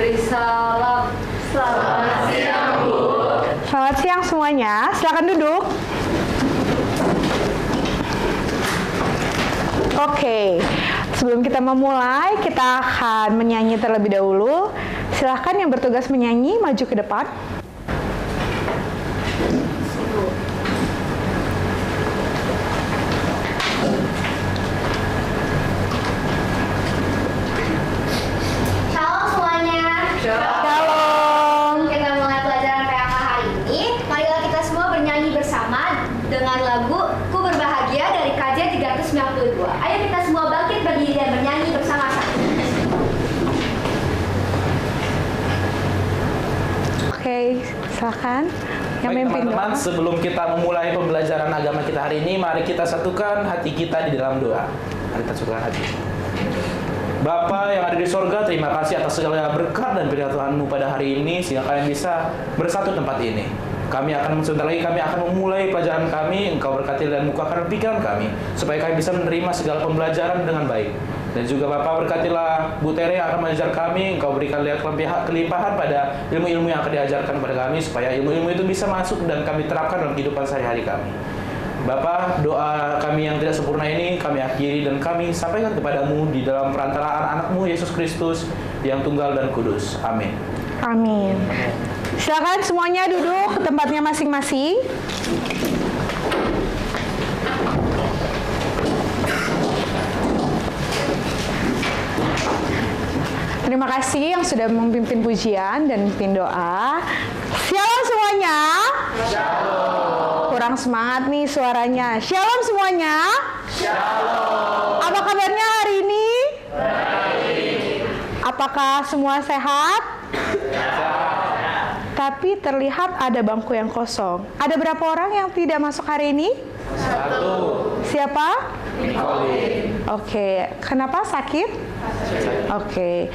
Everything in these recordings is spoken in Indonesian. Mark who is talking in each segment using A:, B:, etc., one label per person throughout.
A: Beri salam. Selamat siang, Bu.
B: Selamat siang semuanya, silakan duduk. Oke, sebelum kita memulai, kita akan menyanyi terlebih dahulu. Silahkan yang bertugas menyanyi, maju ke depan.
C: Shalom semuanya.
B: Shalom.
C: Kita mulai pelajaran PAK hari ini. Marilah kita semua bernyanyi bersama dengan lagu Ku Berbahagia dari KJ 392. Ayo kita semua bangkit berdiri dan bernyanyi bersama-sama.
B: Oke, silakan. Yang
D: Baik
B: memimpin
D: teman-teman,
B: doa.
D: sebelum kita memulai pembelajaran agama kita hari ini, mari kita satukan hati kita di dalam doa. Mari kita satukan hati. Bapa yang ada di sorga, terima kasih atas segala berkat dan pilihan Tuhan-Mu pada hari ini, sehingga kalian bisa bersatu tempat ini. Kami akan sebentar lagi kami akan memulai pelajaran kami. Engkau berkati dan bukakan pikiran kami, supaya kami bisa menerima segala pembelajaran dengan baik. Dan juga Bapak berkatilah Bu Tere yang akan mengajar kami. Engkau berikan lihat kelimpahan pada ilmu-ilmu yang akan diajarkan kepada kami, supaya ilmu-ilmu itu bisa masuk dan kami terapkan dalam kehidupan sehari-hari kami. Bapak, doa kami yang tidak sempurna ini kami akhiri dan kami sampaikan kepadamu di dalam perantaraan anakmu Yesus Kristus yang tunggal dan kudus. Amin.
B: Amin. Silakan semuanya duduk ke tempatnya masing-masing. Terima kasih yang sudah memimpin pujian dan memimpin doa. Shalom semuanya. Shalom. Kurang semangat nih suaranya. Shalom semuanya. Shalom. Apa kabarnya hari ini? Baik. Apakah semua sehat? Tapi terlihat ada bangku yang kosong. Ada berapa orang yang tidak masuk hari ini?
D: 1.
B: Siapa?
D: Nikolin.
B: Oke, kenapa sakit? Oke,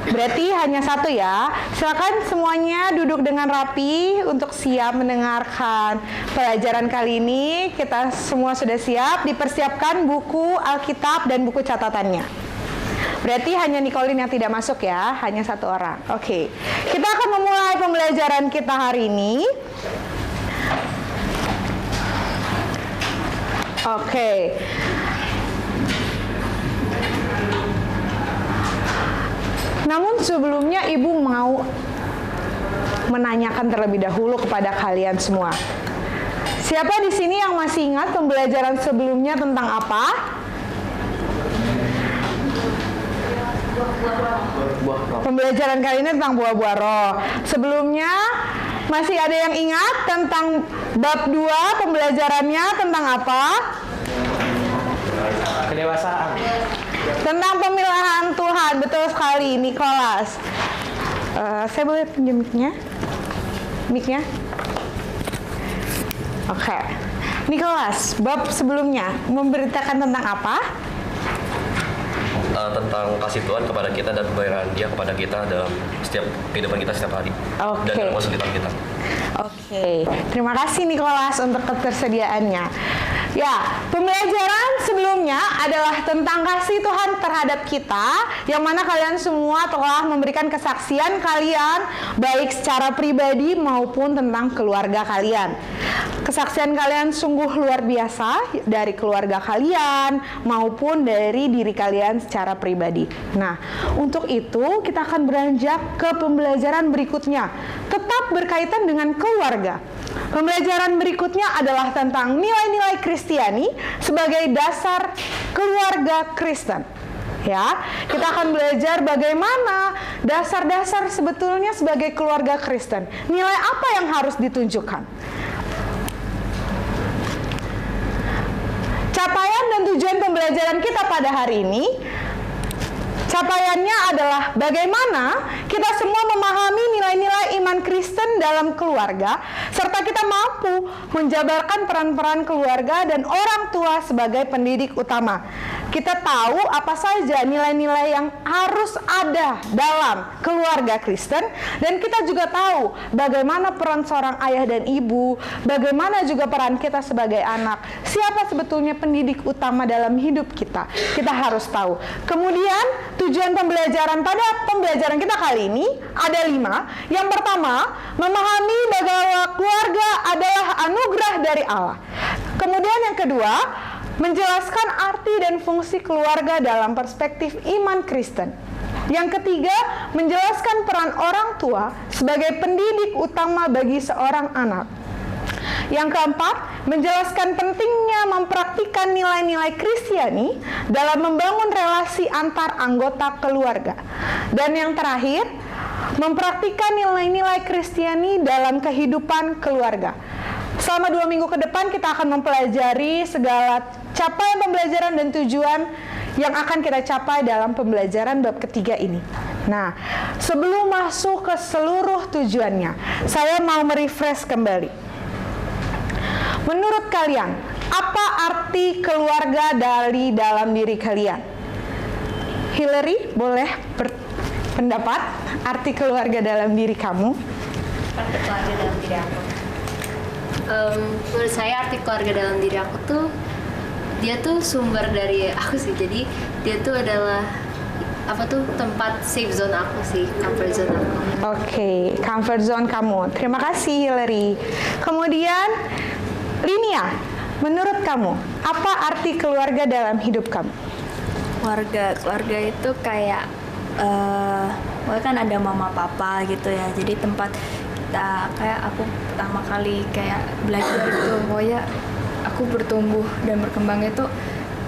B: berarti hanya 1 ya. Silakan semuanya duduk dengan rapi untuk siap mendengarkan pelajaran kali ini. Kita semua sudah siap, dipersiapkan buku Alkitab dan buku catatannya. Berarti hanya Nikolin yang tidak masuk ya, hanya 1 orang. Oke, kita akan memulai pembelajaran kita hari ini. Oke. Namun sebelumnya Ibu mau menanyakan terlebih dahulu kepada kalian semua. Siapa di sini yang masih ingat pembelajaran sebelumnya tentang apa? Pembelajaran kali ini tentang buah-buah roh. Sebelumnya masih ada yang ingat tentang bab 2 pembelajarannya tentang apa?
D: Kedewasaan.
B: Tentang pemilihan Tuhan, betul sekali, Nicholas. Saya boleh pinjam mic-nya? Mic-nya? Oke. Nicholas, bab sebelumnya memberitakan tentang apa?
E: Tentang kasih Tuhan kepada kita dan pembayaran Dia kepada kita dalam setiap kehidupan kita setiap hari.
B: Oke.
E: Dan dalam kesulitan kita.
B: Oke, terima kasih Nicholas untuk ketersediaannya. Ya, pembelajaran sebelumnya adalah tentang kasih Tuhan terhadap kita, yang mana kalian semua telah memberikan kesaksian kalian, baik secara pribadi maupun tentang keluarga kalian. Kesaksian kalian sungguh luar biasa, dari keluarga kalian maupun dari diri kalian secara pribadi. Nah, untuk itu kita akan beranjak ke pembelajaran berikutnya, tetap berkaitan dengan keluarga. Pembelajaran berikutnya adalah tentang nilai-nilai Kristiani sebagai dasar keluarga Kristen. Ya, kita akan belajar bagaimana dasar-dasar sebetulnya sebagai keluarga Kristen. Nilai apa yang harus ditunjukkan? Capaian dan tujuan pembelajaran kita pada hari ini, capaiannya adalah bagaimana kita semua memahami nilai-nilai iman Kristen dalam keluarga, serta kita mampu menjabarkan peran-peran keluarga dan orang tua sebagai pendidik utama. kita tahu apa saja nilai-nilai yang harus ada dalam keluarga Kristen, dan kita juga tahu bagaimana peran seorang ayah dan ibu, bagaimana juga peran kita sebagai anak. Siapa sebetulnya pendidik utama dalam hidup kita? Kita harus tahu. Kemudian tujuan pembelajaran pada pembelajaran kita kali ini ada 5. Yang pertama, memahami bahwa keluarga adalah anugerah dari Allah. Kemudian yang kedua, menjelaskan arti dan fungsi keluarga dalam perspektif iman Kristen. Yang ketiga, menjelaskan peran orang tua sebagai pendidik utama bagi seorang anak. Yang keempat, menjelaskan pentingnya mempraktikkan nilai-nilai Kristiani dalam membangun relasi antar anggota keluarga. Dan yang terakhir, mempraktikkan nilai-nilai Kristiani dalam kehidupan keluarga. Selama 2 minggu ke depan kita akan mempelajari segala capaian pembelajaran dan tujuan yang akan kita capai dalam pembelajaran bab ketiga ini. Nah, sebelum masuk ke seluruh tujuannya, saya mau merefresh kembali. Menurut kalian, apa arti keluarga dari dalam diri kalian? Hillary, boleh berpendapat arti keluarga dalam diri kamu?
A: Arti keluarga dalam diri aku. Menurut saya arti keluarga dalam diri aku tuh, dia tuh sumber dari aku sih. Jadi dia tuh adalah tempat safe zone aku sih, comfort zone aku.
B: Oke, comfort zone kamu. Terima kasih Hillary. Kemudian Linia, menurut kamu apa arti keluarga dalam hidup kamu?
F: Keluarga itu kayak kan ada mama papa gitu ya. Jadi tempat kita, kayak aku pertama kali kayak belajar gitu, pokoknya aku bertumbuh dan berkembang itu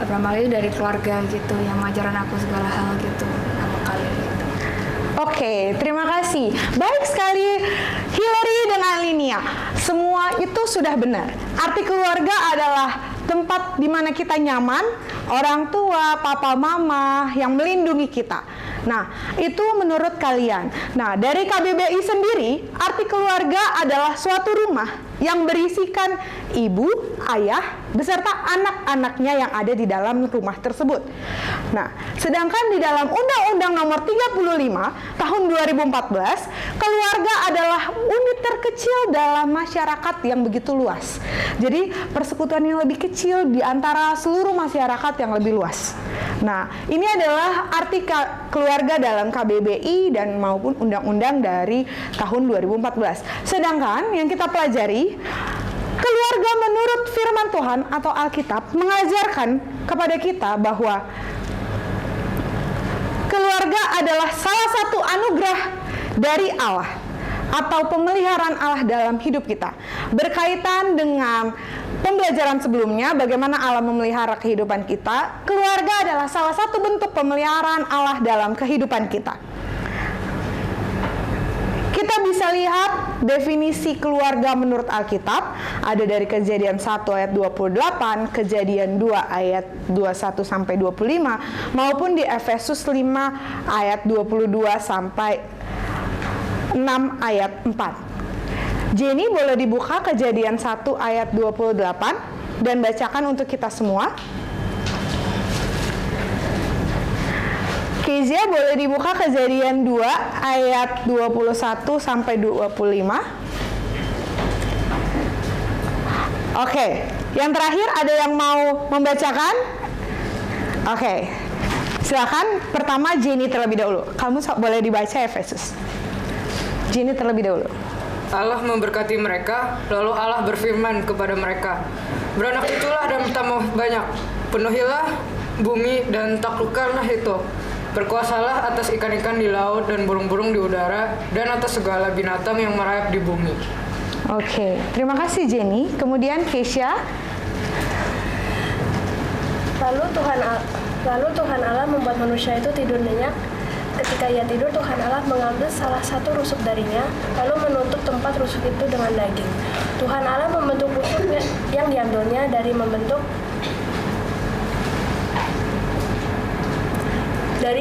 F: pertama kali dari keluarga gitu, yang ngajarin aku segala hal gitu pertama kali gitu.
B: Oke, terima kasih. Baik sekali Hillary dengan Linia. Semua itu sudah benar. Arti keluarga adalah tempat di mana kita nyaman, orang tua, papa, mama yang melindungi kita. Nah, itu menurut kalian. Nah, dari KBBI sendiri, arti keluarga adalah suatu rumah yang berisikan ibu, ayah, beserta anak-anaknya yang ada di dalam rumah tersebut. Nah, sedangkan di dalam Undang-Undang Nomor 35 Tahun 2014, keluarga adalah unit terkecil dalam masyarakat yang begitu luas. Jadi, persekutuan yang lebih kecil di antara seluruh masyarakat yang lebih luas. Nah, ini adalah arti keluarga dalam KBBI dan maupun undang-undang dari tahun 2014. Sedangkan yang kita pelajari, keluarga menurut firman Tuhan atau Alkitab mengajarkan kepada kita bahwa keluarga adalah salah satu anugerah dari Allah atau pemeliharaan Allah dalam hidup kita. Berkaitan dengan pembelajaran sebelumnya, bagaimana Allah memelihara kehidupan kita, keluarga adalah salah satu bentuk pemeliharaan Allah dalam kehidupan kita. Kita bisa lihat definisi keluarga menurut Alkitab, ada dari Kejadian 1 ayat 28, Kejadian 2 ayat 21 sampai 25, maupun di Efesus 5 ayat 22 sampai 6 ayat 4. Jenny boleh dibuka Kejadian 1 ayat 28 dan bacakan untuk kita semua. Kezia boleh dibuka Kejadian 2 ayat 21 sampai 25. Oke, yang terakhir ada yang mau membacakan? Oke, silakan. Pertama Jenny terlebih dahulu. Kamu boleh dibaca Efesus. Jenny terlebih dahulu.
G: Allah memberkati mereka, lalu Allah berfirman kepada mereka, beranak itulah dan bertambah banyak, penuhilah bumi dan taklukkanlah itu. Berkuasalah atas ikan-ikan di laut dan burung-burung di udara dan atas segala binatang yang merayap di bumi.
B: Oke, terima kasih Jenny. Kemudian Keisha.
H: Lalu Tuhan Allah membuat manusia itu tidur nyenyak. Ketika ia tidur, Tuhan Allah mengambil salah satu rusuk darinya, lalu menutup tempat rusuk itu dengan daging. Tuhan Allah membentuk rusuk yang diambilnya dari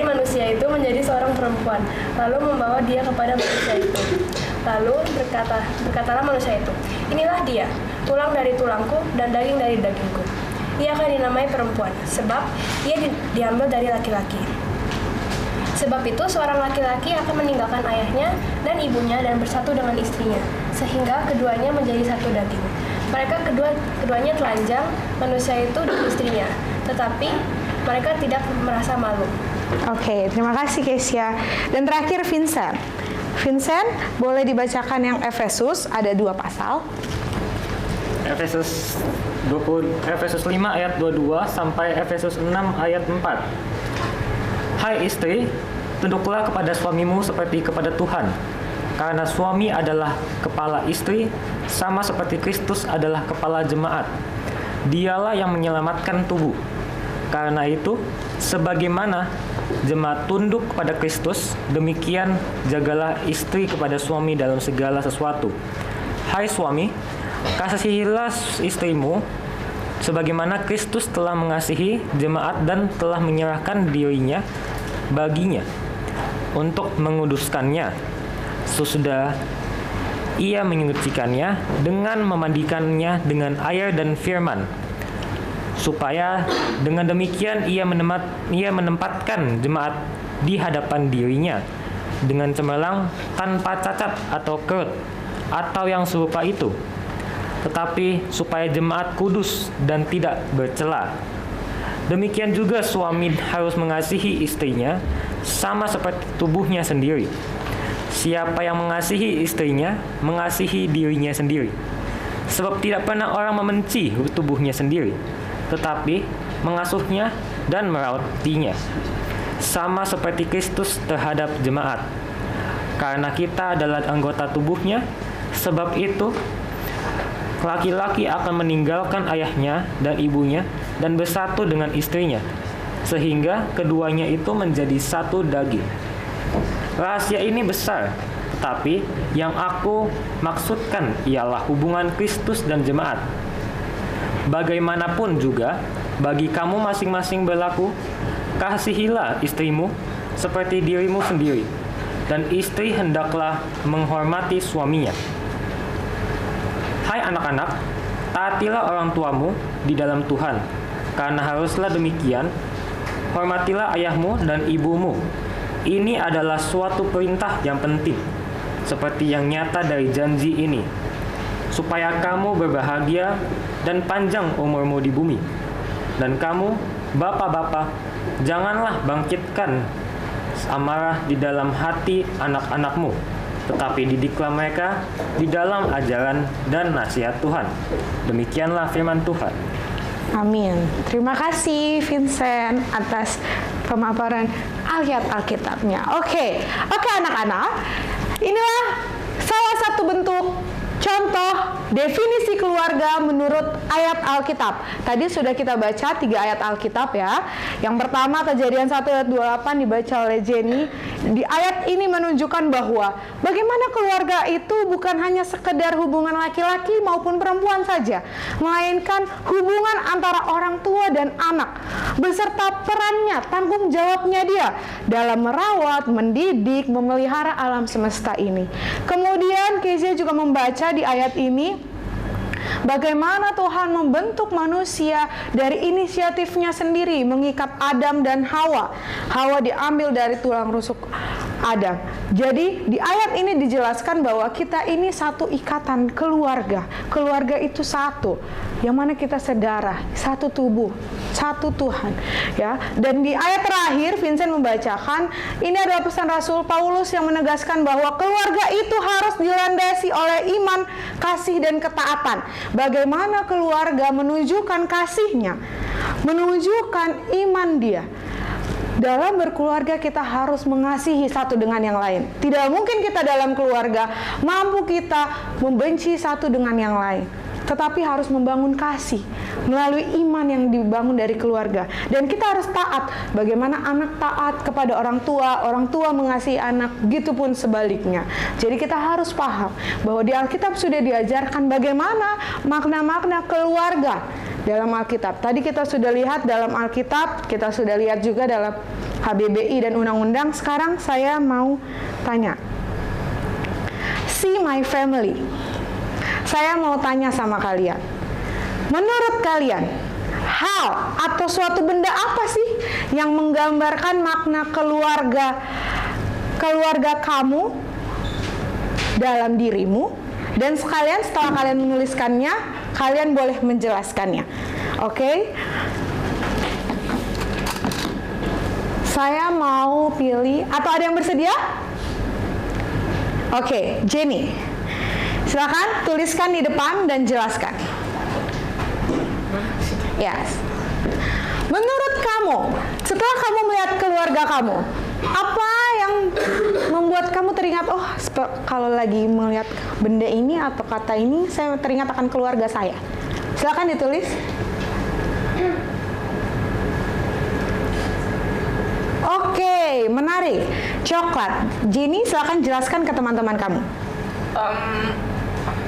H: manusia itu menjadi seorang perempuan, lalu membawa dia kepada manusia itu. Lalu berkatalah manusia itu, inilah dia, tulang dari tulangku dan daging dari dagingku. ia akan dinamai perempuan, sebab ia diambil dari laki-laki. Sebab itu seorang laki-laki akan meninggalkan ayahnya dan ibunya dan bersatu dengan istrinya, sehingga keduanya menjadi satu daging. Mereka keduanya telanjang, manusia itu dan istrinya, tetapi mereka tidak merasa malu.
B: Oke, terima kasih Kesia. Dan terakhir Vincent. Vincent, boleh dibacakan yang Efesus, ada 2 pasal.
I: Efesus 5 ayat 22 sampai Efesus 6 ayat 4. Hai istri, tunduklah kepada suamimu seperti kepada Tuhan. Karena suami adalah kepala istri, sama seperti Kristus adalah kepala jemaat. Dialah yang menyelamatkan tubuh. Karena itu, sebagaimana jemaat tunduk kepada Kristus, demikian jagalah istri kepada suami dalam segala sesuatu. Hai suami, kasihilah istrimu sebagaimana Kristus telah mengasihi jemaat dan telah menyerahkan dirinya baginya untuk menguduskannya, sesudah ia menyucikannya dengan memandikannya dengan air dan firman, supaya dengan demikian ia menempatkan jemaat di hadapan dirinya dengan cemerlang, tanpa cacat atau kerut atau yang serupa itu, tetapi supaya jemaat kudus dan tidak bercela. Demikian juga suami harus mengasihi istrinya sama seperti tubuhnya sendiri. Siapa yang mengasihi istrinya, mengasihi dirinya sendiri. Sebab tidak pernah orang membenci tubuhnya sendiri, tetapi mengasuhnya dan merawatinya, sama seperti Kristus terhadap jemaat. Karena kita adalah anggota tubuhnya, sebab itu laki-laki akan meninggalkan ayahnya dan ibunya dan bersatu dengan istrinya, sehingga keduanya itu menjadi satu daging. Rahasia ini besar, tetapi yang aku maksudkan ialah hubungan Kristus dan jemaat. Bagaimanapun juga, bagi kamu masing-masing berlaku, kasihilah istrimu seperti dirimu sendiri, dan istri hendaklah menghormati suaminya. Hai anak-anak, taatilah orang tuamu di dalam Tuhan, karena haruslah demikian. Hormatilah ayahmu dan ibumu. Ini adalah suatu perintah yang penting, seperti yang nyata dari janji ini, supaya kamu berbahagia dan panjang umurmu di bumi. Dan kamu, bapak-bapak, janganlah bangkitkan amarah di dalam hati anak-anakmu, tetapi didiklah mereka di dalam ajaran dan nasihat Tuhan. Demikianlah firman Tuhan.
B: Amin. Terima kasih Vincent atas pemaparan ayat Alkitabnya. Oke anak-anak, inilah salah satu bentuk contoh definisi keluarga menurut ayat Alkitab. Tadi sudah kita baca 3 ayat Alkitab ya. Yang pertama Kejadian 1 ayat 28 dibaca oleh Jenny. Di ayat ini menunjukkan bahwa bagaimana keluarga itu bukan hanya sekedar hubungan laki-laki maupun perempuan saja, melainkan hubungan antara orang tua dan anak, beserta perannya, tanggung jawabnya dia dalam merawat, mendidik, memelihara alam semesta ini. Kemudian Kezia juga membaca di ayat ini bagaimana Tuhan membentuk manusia dari inisiatifnya sendiri, mengikat Adam dan Hawa. Hawa diambil dari tulang rusuk Adam. Jadi di ayat ini dijelaskan bahwa kita ini satu ikatan keluarga. Keluarga itu satu, yang mana kita saudara, satu tubuh, satu Tuhan. Ya. Dan di ayat terakhir Vincent membacakan, ini adalah pesan Rasul Paulus yang menegaskan bahwa keluarga itu harus dilandasi oleh iman, kasih, dan ketaatan. Bagaimana keluarga menunjukkan kasihnya, menunjukkan iman dia. Dalam berkeluarga kita harus mengasihi satu dengan yang lain. Tidak mungkin kita dalam keluarga mampu kita membenci satu dengan yang lain, tetapi harus membangun kasih melalui iman yang dibangun dari keluarga. Dan kita harus taat. Bagaimana anak taat kepada orang tua mengasihi anak, begitu pun sebaliknya. Jadi kita harus paham bahwa di Alkitab sudah diajarkan bagaimana makna-makna keluarga dalam Alkitab. Tadi kita sudah lihat dalam Alkitab, kita sudah lihat juga dalam HBBI dan undang-undang. Sekarang saya mau tanya, see my family. Saya mau tanya sama kalian, menurut kalian, hal atau suatu benda apa sih yang menggambarkan makna keluarga kamu dalam dirimu? Dan sekalian setelah kalian menuliskannya, kalian boleh menjelaskannya. Oke? Saya mau pilih, atau ada yang bersedia? Oke, Jenny. Silakan tuliskan di depan dan jelaskan. Yes. Menurut kamu, setelah kamu melihat keluarga kamu, apa yang membuat kamu teringat, oh kalau lagi melihat benda ini atau kata ini, saya teringat akan keluarga saya. Silakan ditulis. Oke, menarik. Coklat. Jenny, silakan jelaskan ke teman-teman kamu.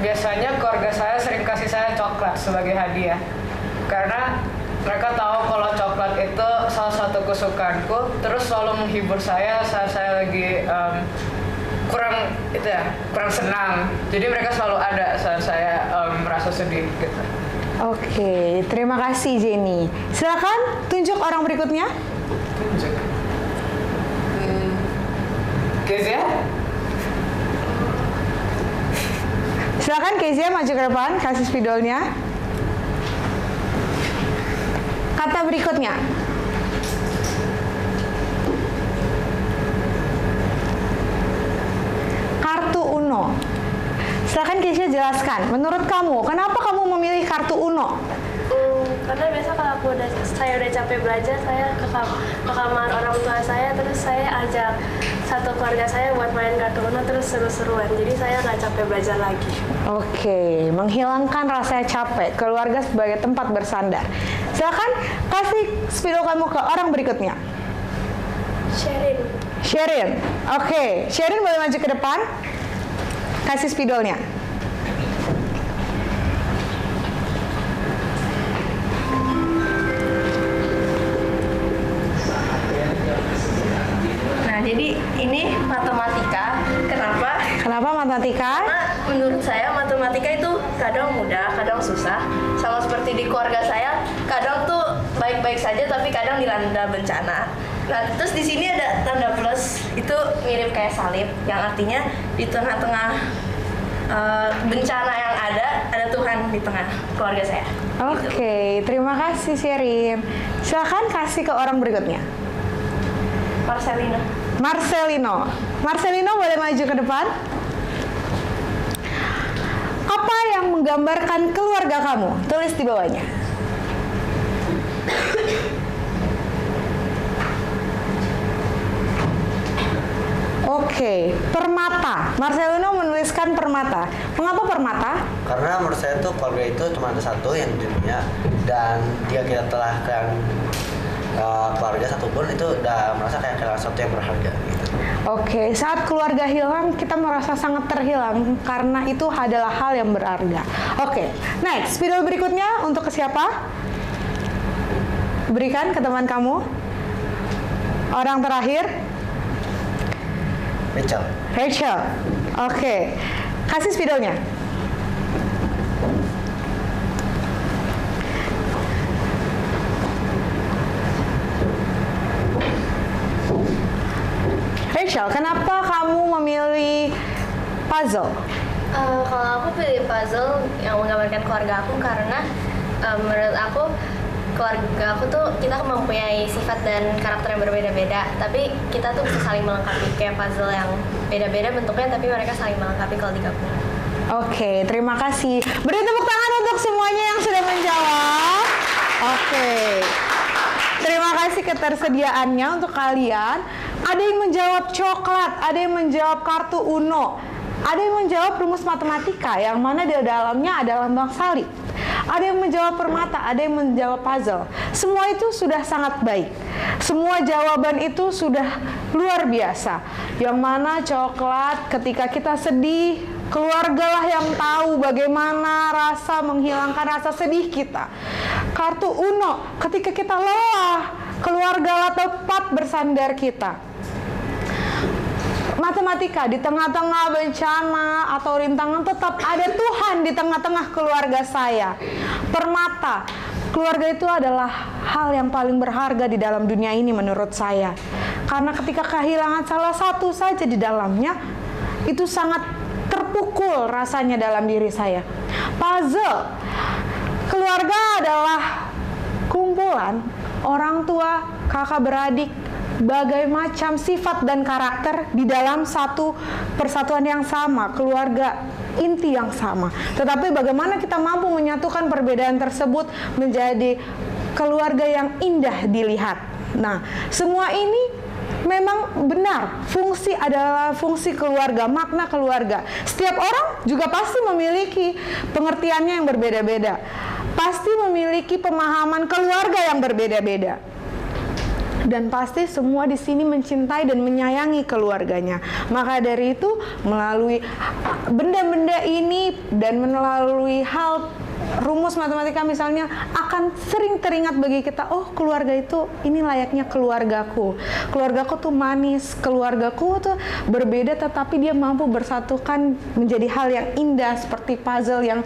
G: Biasanya keluarga saya sering kasih saya coklat sebagai hadiah. Karena mereka tahu kalau coklat itu salah satu kesukaanku, terus selalu menghibur saya saat saya lagi kurang senang. Jadi mereka selalu ada saat saya merasa sedih gitu.
B: Oke, terima kasih Jenny. Silakan tunjuk orang berikutnya.
G: Tunjuk. Kezia?
B: Silakan Kezia maju ke depan, kasih spidolnya. Kata berikutnya. Kartu Uno. Silakan Kezia jelaskan. Menurut kamu, kenapa kamu memilih kartu Uno?
H: Karena biasa kalau saya udah capek belajar, saya ke kamar orang tua saya, terus saya ajak satu keluarga saya buat main kartu Uno, terus seru-seruan. Jadi saya nggak capek belajar lagi.
B: Oke, menghilangkan rasa capek, keluarga sebagai tempat bersandar. Silakan kasih spidol kamu ke orang berikutnya. Sherin. Oke, Sherin boleh maju ke depan. Kasih spidolnya.
A: Nah, jadi ini matematika. Kenapa?
B: Kenapa matematika?
A: Karena menurut saya matematika itu kadang mudah, kadang susah. Sama seperti di keluarga saya, kadang tuh baik-baik saja tapi kadang dilanda bencana. Nah, terus di sini ada tanda plus, itu mirip kayak salib, yang artinya di tengah-tengah bencana yang ada Tuhan di tengah keluarga saya.
B: Oke, terima kasih Sherin. Silakan kasih ke orang berikutnya. Marcelino boleh maju ke depan. Apa yang menggambarkan keluarga kamu? Tulis di bawahnya. Oke, permata. Marcelino menuliskan permata. Mengapa permata?
J: Karena menurut saya tuh keluarga itu cuma ada satu yang di dunia, dan dia kita telah keluarga satupun itu udah merasa kayak kehilangan satu yang berharga gitu.
B: Oke, saat keluarga hilang kita merasa sangat terhilang karena itu adalah hal yang berharga. Oke, next, spidol berikutnya untuk ke siapa? Berikan ke teman kamu. Orang terakhir. Rachel. Oke. Kasih spidolnya. Rachel, kenapa kamu memilih puzzle?
A: Kalau aku pilih puzzle yang menggambarkan keluarga aku karena menurut aku keluarga aku tuh kita mempunyai sifat dan karakter yang berbeda-beda, tapi kita tuh bisa saling melengkapi, kayak puzzle yang beda-beda bentuknya tapi mereka saling melengkapi kalau digabung.
B: Oke, terima kasih. Beri tepuk tangan untuk semuanya yang sudah menjawab. Oke. Terima kasih ketersediaannya untuk kalian. Ada yang menjawab coklat, ada yang menjawab kartu Uno, ada yang menjawab rumus matematika yang mana di dalamnya ada lambang salib. Ada yang menjawab permata, ada yang menjawab puzzle. Semua itu sudah sangat baik. Semua jawaban itu sudah luar biasa. Yang mana coklat ketika kita sedih, keluargalah yang tahu bagaimana rasa menghilangkan rasa sedih kita. Kartu Uno, ketika kita lelah, keluargalah tempat bersandar kita. Matematika, di tengah-tengah bencana atau rintangan tetap ada Tuhan di tengah-tengah keluarga saya. Permata, Keluarga itu adalah hal yang paling berharga di dalam dunia ini menurut saya. Karena ketika kehilangan salah satu saja di dalamnya, itu sangat terpukul rasanya dalam diri saya. Puzzle. Keluarga adalah kumpulan orang tua, kakak beradik, berbagai macam sifat dan karakter di dalam satu persatuan yang sama, keluarga inti yang sama. Tetapi bagaimana kita mampu menyatukan perbedaan tersebut menjadi keluarga yang indah dilihat. Nah, semua ini memang benar. Fungsi adalah fungsi keluarga, makna keluarga. Setiap orang juga pasti memiliki pengertiannya yang berbeda-beda. Pasti memiliki pemahaman keluarga yang berbeda-beda. Dan pasti semua di sini mencintai dan menyayangi keluarganya. Maka dari itu, melalui benda-benda ini dan melalui hal rumus matematika misalnya akan sering teringat bagi kita, oh keluarga itu ini layaknya keluargaku. Keluargaku tuh manis, keluargaku tuh berbeda tetapi dia mampu bersatukan menjadi hal yang indah seperti puzzle yang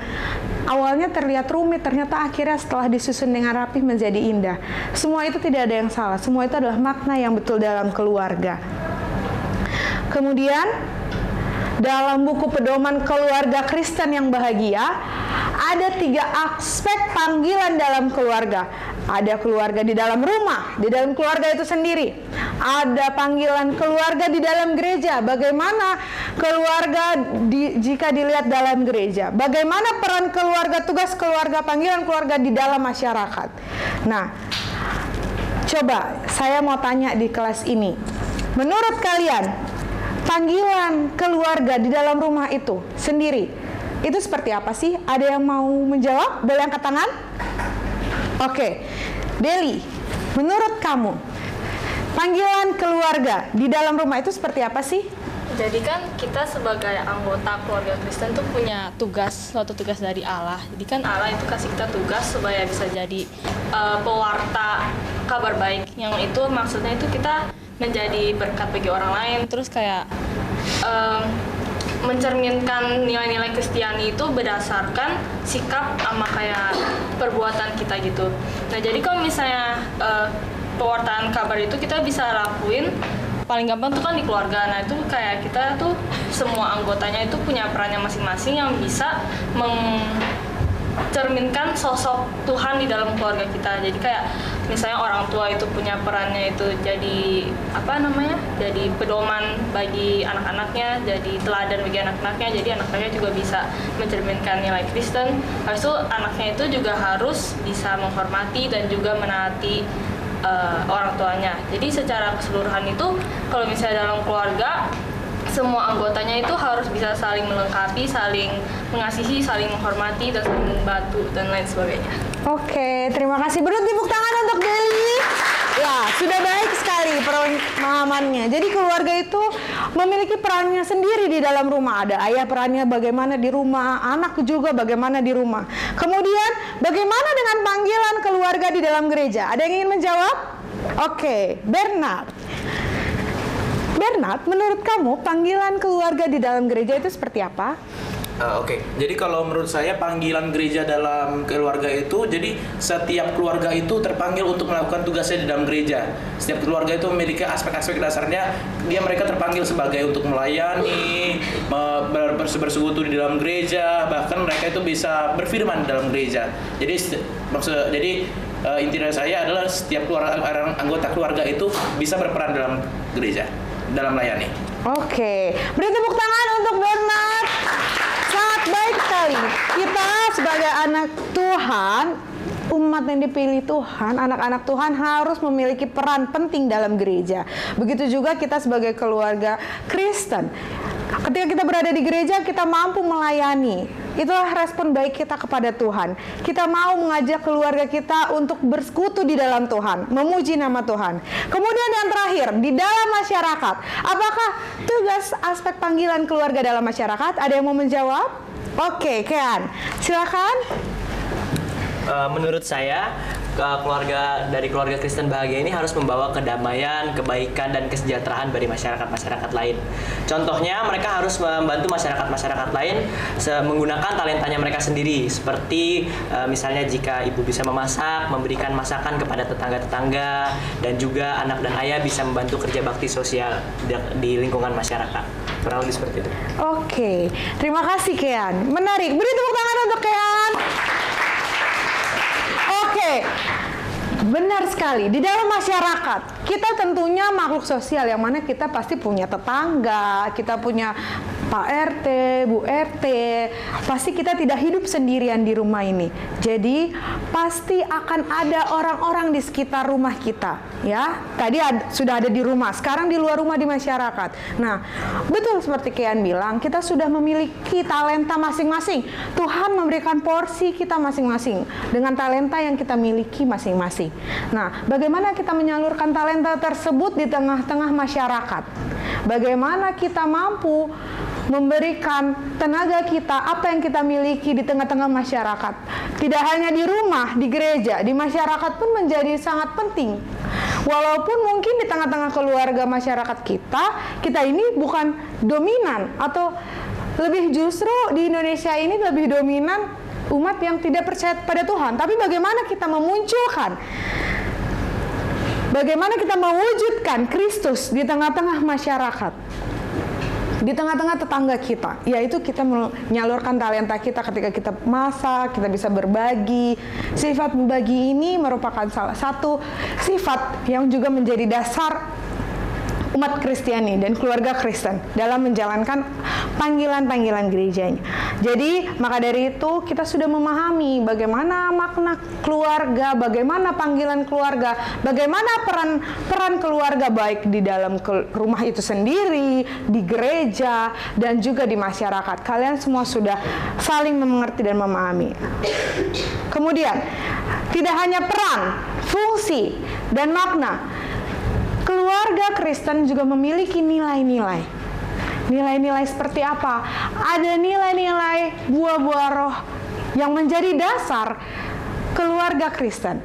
B: awalnya terlihat rumit, ternyata akhirnya setelah disusun dengan rapi menjadi indah. Semua itu tidak ada yang salah, semua itu adalah makna yang betul dalam keluarga. Kemudian dalam buku pedoman keluarga Kristen yang bahagia, ada 3 aspek panggilan dalam keluarga. Ada keluarga di dalam rumah, di dalam keluarga itu sendiri. Ada panggilan keluarga di dalam gereja. Bagaimana keluarga jika dilihat dalam gereja? Bagaimana peran keluarga, tugas keluarga, panggilan keluarga di dalam masyarakat? Nah, coba saya mau tanya di kelas ini. Menurut kalian, panggilan keluarga di dalam rumah itu sendiri, itu seperti apa sih? Ada yang mau menjawab? Boleh angkat tangan? Oke, Deli, menurut kamu, panggilan keluarga di dalam rumah itu seperti apa sih?
A: Jadi kan kita sebagai anggota keluarga Kristen tuh punya tugas, suatu tugas dari Allah. Jadi kan Allah itu kasih kita tugas supaya bisa jadi pewarta kabar baik. Yang itu maksudnya itu kita menjadi berkat bagi orang lain. Terus kayak mencerminkan nilai-nilai Kristiani itu berdasarkan sikap sama kayak perbuatan kita gitu. Nah jadi kalau misalnya pewartaan kabar itu kita bisa lakuin paling gampang tuh kan di keluarga. Nah itu kayak kita tuh semua anggotanya itu punya perannya masing-masing yang bisa mencerminkan sosok Tuhan di dalam keluarga kita. Jadi kayak misalnya orang tua itu punya perannya itu jadi jadi pedoman bagi anak-anaknya, jadi teladan bagi anak-anaknya, jadi anak-anaknya juga bisa mencerminkan nilai Kristen. Habis itu anaknya itu juga harus bisa menghormati dan juga menaati orang tuanya. Jadi secara keseluruhan itu kalau misalnya dalam keluarga semua anggotanya itu harus bisa saling melengkapi, saling mengasihi, saling menghormati, dan saling membantu dan lain sebagainya.
B: Oke, terima kasih. Beri tepuk tangan untuk Deli. Ya, sudah baik sekali pemahamannya. Jadi keluarga itu memiliki perannya sendiri di dalam rumah. Ada ayah perannya bagaimana di rumah, anak juga bagaimana di rumah. Kemudian bagaimana dengan panggilan keluarga di dalam gereja? Ada yang ingin menjawab? Oke, Bernard, menurut kamu panggilan keluarga di dalam gereja itu seperti apa?
D: Oke. Jadi kalau menurut saya panggilan gereja dalam keluarga itu, jadi setiap keluarga itu terpanggil untuk melakukan tugasnya di dalam gereja. Setiap keluarga itu memiliki aspek-aspek dasarnya. Jadi mereka terpanggil sebagai untuk melayani, bersekutu di dalam gereja, bahkan mereka itu bisa berfirman di dalam gereja. Jadi inti dari saya adalah setiap anggota keluarga itu bisa berperan dalam gereja, dalam melayani.
B: Oke, beri tepuk tangan untuk Bernard. Sangat baik sekali. Kita sebagai anak Tuhan, umat yang dipilih Tuhan, anak-anak Tuhan harus memiliki peran penting dalam gereja. Begitu juga kita sebagai keluarga Kristen. Ketika kita berada di gereja, kita mampu melayani. Itulah respon baik kita kepada Tuhan. Kita mau mengajak keluarga kita untuk bersekutu di dalam Tuhan, memuji nama Tuhan. Kemudian yang terakhir, di dalam masyarakat. Apakah tugas aspek panggilan keluarga dalam masyarakat? Ada yang mau menjawab? Oke, Kean, silakan.
K: Menurut saya dari keluarga Kristen Bahagia ini harus membawa kedamaian, kebaikan, dan kesejahteraan bagi masyarakat-masyarakat lain. Contohnya, mereka harus membantu masyarakat-masyarakat lain menggunakan talentanya mereka sendiri. Seperti misalnya jika ibu bisa memasak, memberikan masakan kepada tetangga-tetangga, dan juga anak dan ayah bisa membantu kerja bakti sosial di lingkungan masyarakat. Kurang lebih seperti itu.
B: Oke, terima kasih Kean. Menarik. Beri tepuk tangan untuk Kean. Oke, benar sekali. Di dalam masyarakat, kita tentunya makhluk sosial yang mana kita pasti punya tetangga, kita punya Pak RT, Bu RT. Pasti kita tidak hidup sendirian di rumah ini. Jadi, pasti akan ada orang-orang di sekitar rumah kita, ya. Tadi sudah ada di rumah, sekarang di luar rumah di masyarakat. Nah, betul seperti Kean bilang, kita sudah memiliki talenta masing-masing. Tuhan memberikan porsi kita masing-masing dengan talenta yang kita miliki masing-masing. Nah, bagaimana kita menyalurkan talenta tersebut di tengah-tengah masyarakat? Bagaimana kita mampu memberikan tenaga kita, apa yang kita miliki di tengah-tengah masyarakat. Tidak hanya di rumah, di gereja, di masyarakat pun menjadi sangat penting. Walaupun mungkin di tengah-tengah keluarga masyarakat kita ini bukan dominan, atau lebih justru di Indonesia ini lebih dominan umat yang tidak percaya pada Tuhan. Tapi bagaimana kita memunculkan, bagaimana kita mewujudkan Kristus di tengah-tengah masyarakat, di tengah-tengah tetangga kita, yaitu kita menyalurkan talenta kita ketika kita masak, kita bisa berbagi. Sifat berbagi ini merupakan salah satu sifat yang juga menjadi dasar umat Kristiani dan keluarga Kristen dalam menjalankan panggilan-panggilan gerejanya. Jadi, maka dari itu kita sudah memahami bagaimana makna keluarga, bagaimana panggilan keluarga, bagaimana peran keluarga baik di dalam rumah itu sendiri, di gereja, dan juga di masyarakat. Kalian semua sudah saling mengerti dan memahami. Kemudian, tidak hanya peran, fungsi, dan makna, keluarga Kristen juga memiliki nilai-nilai. Nilai-nilai seperti apa? Ada nilai-nilai buah-buah roh yang menjadi dasar keluarga Kristen.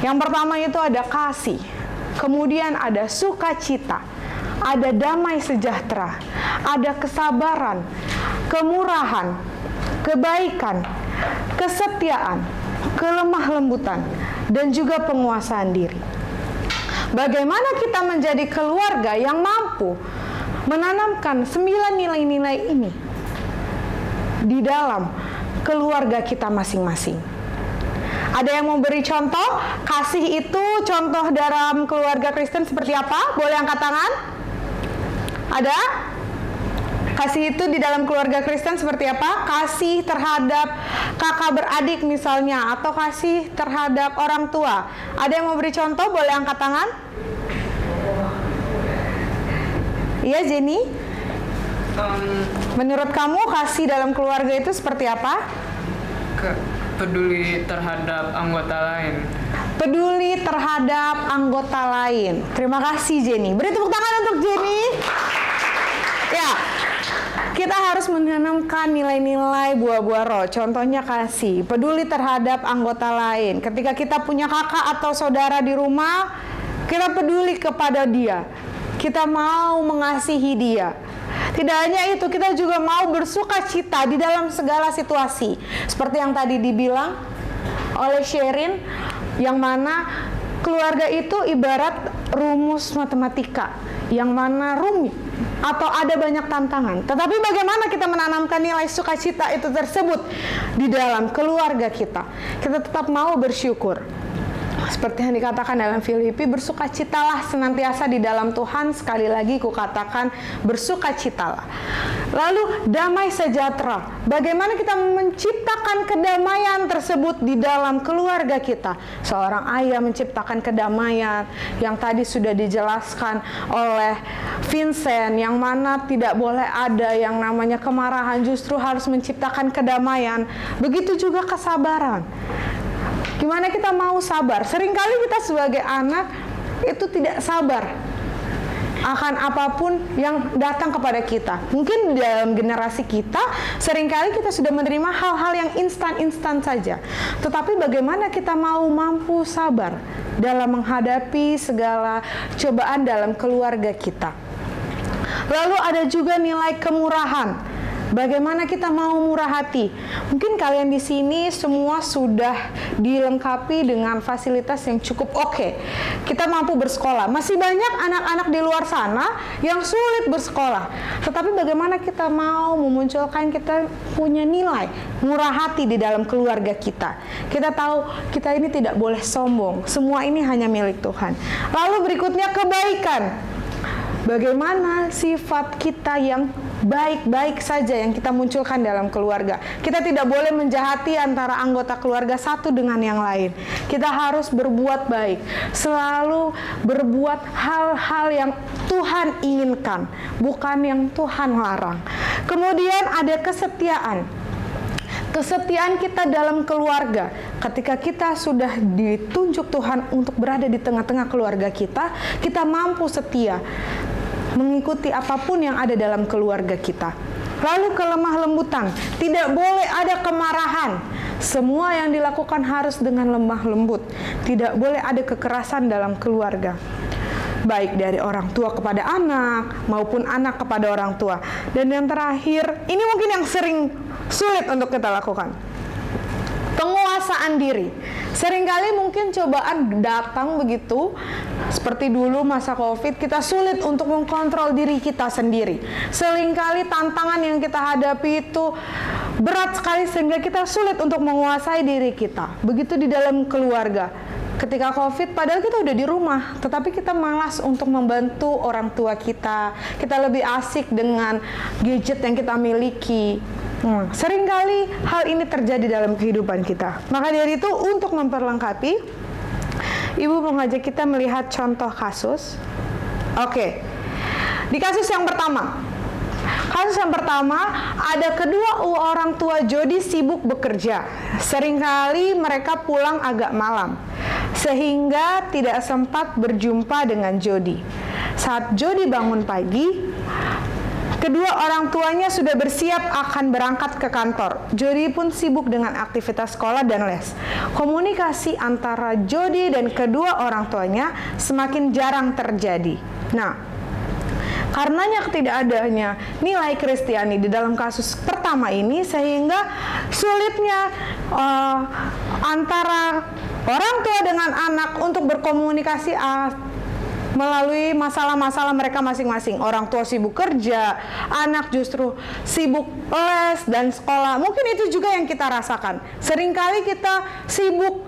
B: Yang pertama itu ada kasih, kemudian ada sukacita, ada damai sejahtera, ada kesabaran, kemurahan, kebaikan, kesetiaan, kelemah lembutan, dan juga penguasaan diri. Bagaimana kita menjadi keluarga yang mampu menanamkan 9 nilai-nilai ini di dalam keluarga kita masing-masing? Ada yang mau beri contoh? Kasih itu contoh dalam keluarga Kristen seperti apa? Boleh angkat tangan? Ada? Kasih itu di dalam keluarga Kristen seperti apa? Kasih terhadap kakak beradik misalnya, atau kasih terhadap orang tua. Ada yang mau beri contoh? Boleh angkat tangan? Iya, Jenny? Menurut kamu kasih dalam keluarga itu seperti apa?
G: Peduli terhadap anggota lain.
B: Peduli terhadap anggota lain. Terima kasih, Jenny. Beri tepuk tangan untuk Jenny. Ya, kita harus menanamkan nilai-nilai buah-buah roh. Contohnya kasih, peduli terhadap anggota lain. Ketika kita punya kakak atau saudara di rumah, kita peduli kepada dia. Kita mau mengasihi dia. Tidak hanya itu, kita juga mau bersuka cita di dalam segala situasi. Seperti yang tadi dibilang oleh Sherin, yang mana keluarga itu ibarat rumus matematika, yang mana rumit atau ada banyak tantangan. Tetapi bagaimana kita menanamkan nilai sukacita itu tersebut di dalam keluarga kita? Kita tetap mau bersyukur. Seperti yang dikatakan dalam Filipi, bersukacitalah senantiasa di dalam Tuhan. Sekali lagi kukatakan, bersukacitalah. Lalu damai sejahtera. Bagaimana kita menciptakan kedamaian tersebut di dalam keluarga kita? Seorang ayah menciptakan kedamaian yang tadi sudah dijelaskan oleh Vincent, yang mana tidak boleh ada yang namanya kemarahan, justru harus menciptakan kedamaian. Begitu juga kesabaran. Gimana kita mau sabar? Seringkali kita sebagai anak itu tidak sabar. akan apapun yang datang kepada kita. Mungkin dalam generasi kita seringkali kita sudah menerima hal-hal yang instan-instan saja. Tetapi bagaimana kita mampu sabar dalam menghadapi segala cobaan dalam keluarga kita. Lalu ada juga nilai kemurahan. Bagaimana kita mau murah hati? Mungkin kalian di sini semua sudah dilengkapi dengan fasilitas yang cukup oke. Kita mampu bersekolah. Masih banyak anak-anak di luar sana yang sulit bersekolah. Tetapi bagaimana kita mau memunculkan kita punya nilai murah hati di dalam keluarga kita? Kita tahu kita ini tidak boleh sombong. Semua ini hanya milik Tuhan. Lalu berikutnya kebaikan. Bagaimana sifat kita yang baik-baik saja yang kita munculkan dalam keluarga. Kita tidak boleh menjahati antara anggota keluarga satu dengan yang lain. Kita harus berbuat baik, selalu berbuat hal-hal yang Tuhan inginkan, bukan yang Tuhan larang. Kemudian ada kesetiaan. Kesetiaan kita dalam keluarga. Ketika kita sudah ditunjuk Tuhan untuk berada di tengah-tengah keluarga kita mampu setia mengikuti apapun yang ada dalam keluarga kita. Lalu kelemah lembutan, tidak boleh ada kemarahan. Semua yang dilakukan harus dengan lemah lembut. Tidak boleh ada kekerasan dalam keluarga. Baik dari orang tua kepada anak maupun anak kepada orang tua. Dan yang terakhir, ini mungkin yang sering sulit untuk kita lakukan. Penguasaan diri. Seringkali mungkin cobaan datang begitu, seperti dulu masa COVID, kita sulit untuk mengkontrol diri kita sendiri. Seringkali tantangan yang kita hadapi itu berat sekali sehingga kita sulit untuk menguasai diri kita. Begitu di dalam keluarga. Ketika COVID, padahal kita udah di rumah, tetapi kita malas untuk membantu orang tua kita. Kita lebih asik dengan gadget yang kita miliki. Seringkali hal ini terjadi dalam kehidupan kita. Maka dari itu, untuk memperlengkapi, Ibu mengajak kita melihat contoh kasus. Oke, di kasus yang pertama. Kasus yang pertama, ada kedua orang tua Jody sibuk bekerja. Seringkali mereka pulang agak malam, sehingga tidak sempat berjumpa dengan Jody. Saat Jody bangun pagi, kedua orang tuanya sudah bersiap akan berangkat ke kantor. Jody pun sibuk dengan aktivitas sekolah dan les. Komunikasi antara Jody dan kedua orang tuanya semakin jarang terjadi. Nah, karenanya ketidakadanya nilai Kristiani di dalam kasus pertama ini, sehingga sulitnya antara orang tua dengan anak untuk berkomunikasi melalui masalah-masalah mereka masing-masing. Orang tua sibuk kerja, anak justru sibuk les dan sekolah. Mungkin itu juga yang kita rasakan. Seringkali kita sibuk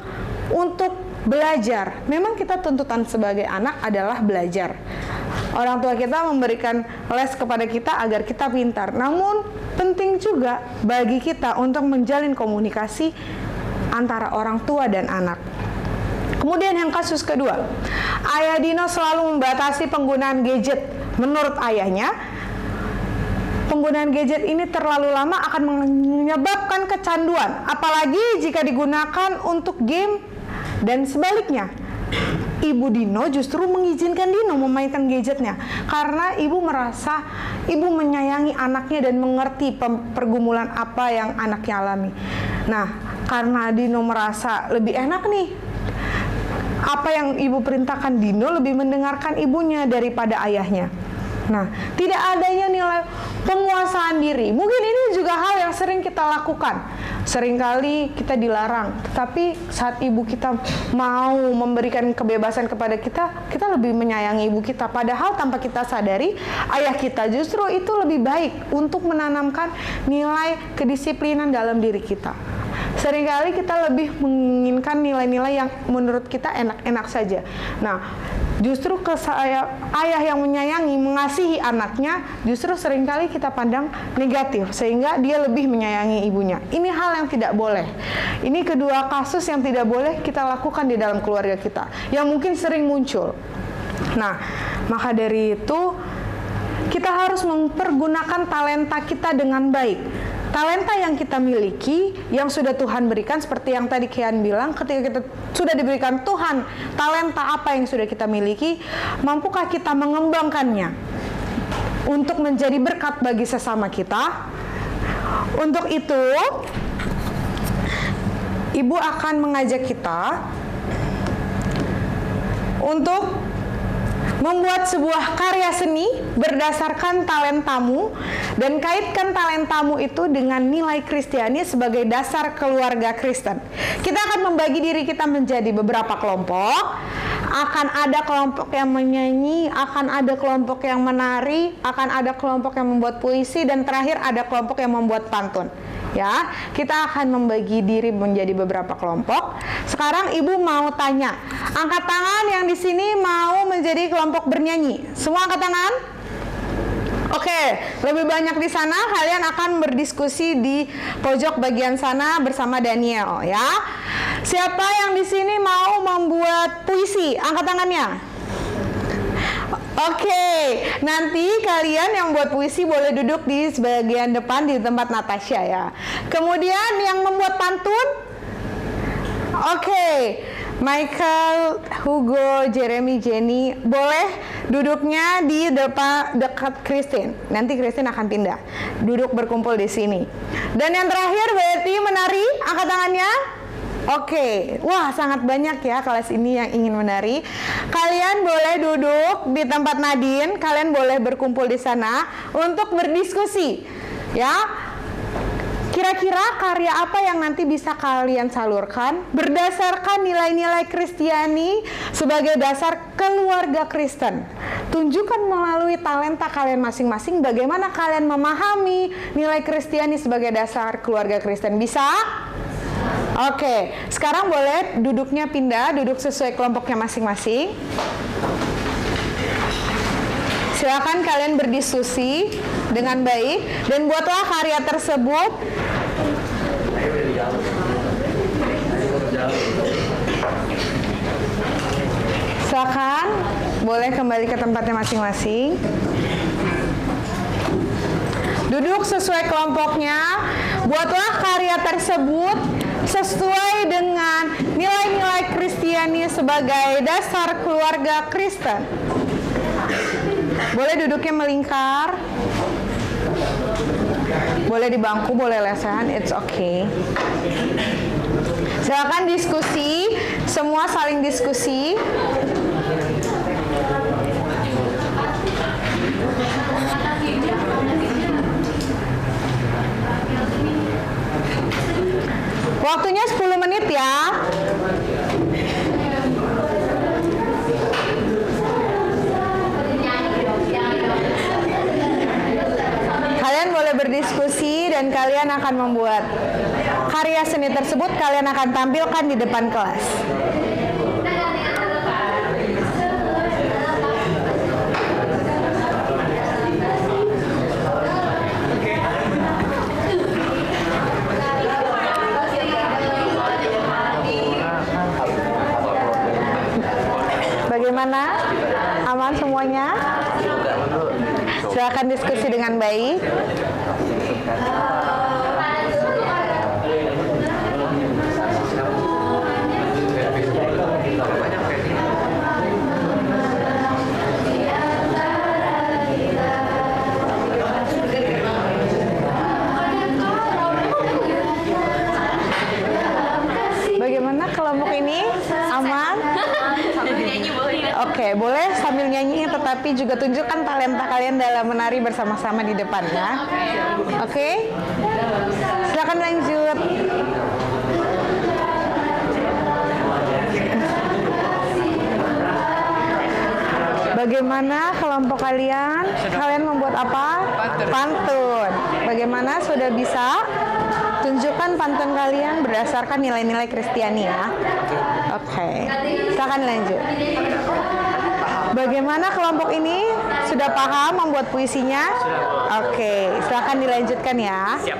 B: untuk belajar. Memang kita tuntutan sebagai anak adalah belajar. Orang tua kita memberikan les kepada kita agar kita pintar. Namun penting juga bagi kita untuk menjalin komunikasi antara orang tua dan anak. Kemudian yang kasus kedua, Ayah Dino selalu membatasi penggunaan gadget. Menurut ayahnya, penggunaan gadget ini terlalu lama akan menyebabkan kecanduan, apalagi jika digunakan untuk game dan sebaliknya. Ibu Dino justru mengizinkan Dino memainkan gadgetnya karena ibu merasa ibu menyayangi anaknya dan mengerti pergumulan apa yang anaknya alami. Nah, karena Dino merasa lebih enak nih, apa yang ibu perintahkan, Dino lebih mendengarkan ibunya daripada ayahnya. Nah, tidak adanya nilai penguasaan diri. Mungkin ini juga hal yang sering kita lakukan. Seringkali kita dilarang, tetapi saat ibu kita mau memberikan kebebasan kepada kita, kita lebih menyayangi ibu kita. Padahal tanpa kita sadari, ayah kita justru itu lebih baik untuk menanamkan nilai kedisiplinan dalam diri kita. Seringkali kita lebih menginginkan nilai-nilai yang menurut kita enak-enak saja. Nah, justru ayah yang menyayangi, mengasihi anaknya, justru seringkali kita pandang negatif, sehingga dia lebih menyayangi ibunya. Ini hal yang tidak boleh. Ini kedua kasus yang tidak boleh kita lakukan di dalam keluarga kita, yang mungkin sering muncul. Nah, maka dari itu, kita harus mempergunakan talenta kita dengan baik. talenta yang kita miliki, yang sudah Tuhan berikan, seperti yang tadi Kian bilang, ketika kita sudah diberikan Tuhan talenta apa yang sudah kita miliki, mampukah kita mengembangkannya untuk menjadi berkat bagi sesama kita? Untuk itu, Ibu akan mengajak kita untuk membuat sebuah karya seni berdasarkan talentamu dan kaitkan talentamu itu dengan nilai Kristiani sebagai dasar keluarga Kristen. Kita akan membagi diri kita menjadi beberapa kelompok. Akan ada kelompok yang menyanyi, akan ada kelompok yang menari, akan ada kelompok yang membuat puisi, dan terakhir ada kelompok yang membuat pantun. Ya, kita akan membagi diri menjadi beberapa kelompok. Sekarang Ibu mau tanya, angkat tangan yang di sini mau menjadi kelompok bernyanyi. Semua angkat tangan? Oke, lebih banyak di sana. Kalian akan berdiskusi di pojok bagian sana bersama Daniel, ya. Siapa yang di sini mau membuat puisi? Angkat tangannya. Oke, nanti kalian yang buat puisi boleh duduk di bagian depan di tempat Natasha, ya. Kemudian yang membuat pantun, oke, Michael, Hugo, Jeremy, Jenny, boleh duduknya di dekat Christine. Nanti Christine akan pindah, duduk berkumpul di sini. Dan yang terakhir, Betty menari, angkat tangannya. Oke, wah sangat banyak ya kelas ini yang ingin menari. Kalian boleh duduk di tempat Nadine, kalian boleh berkumpul di sana untuk berdiskusi, ya. Kira-kira karya apa yang nanti bisa kalian salurkan berdasarkan nilai-nilai Kristiani sebagai dasar keluarga Kristen. Tunjukkan melalui talenta kalian masing-masing bagaimana kalian memahami nilai Kristiani sebagai dasar keluarga Kristen. Bisa? Oke, sekarang boleh duduknya pindah, duduk sesuai kelompoknya masing-masing. Silakan kalian berdiskusi dengan baik dan buatlah karya tersebut. Silakan, boleh kembali ke tempatnya masing-masing. Duduk sesuai kelompoknya, buatlah karya tersebut sesuai dengan nilai-nilai Kristiani sebagai dasar keluarga Kristen. Boleh duduknya melingkar, boleh di bangku, boleh lesehan, it's okay. Silakan diskusi, semua saling diskusi. Waktunya 10 menit ya. Kalian boleh berdiskusi dan kalian akan membuat karya seni tersebut, kalian akan tampilkan di depan kelas. Bagaimana? Aman semuanya? Silakan diskusi dengan baik. Bagaimana kelompok ini? Aman? Oke, boleh sambil nyanyi, tetapi juga tunjukkan talenta kalian dalam menari bersama-sama di depan ya. Oke? Silakan lanjut. Bagaimana kelompok kalian? Kalian membuat apa? Pantun. Bagaimana, sudah bisa? Tunjukkan pantun kalian berdasarkan nilai-nilai Kristiani ya. Oke. Silakan lanjut. Bagaimana kelompok ini? Sudah paham membuat puisinya? Oke, silakan dilanjutkan ya.
K: Siap.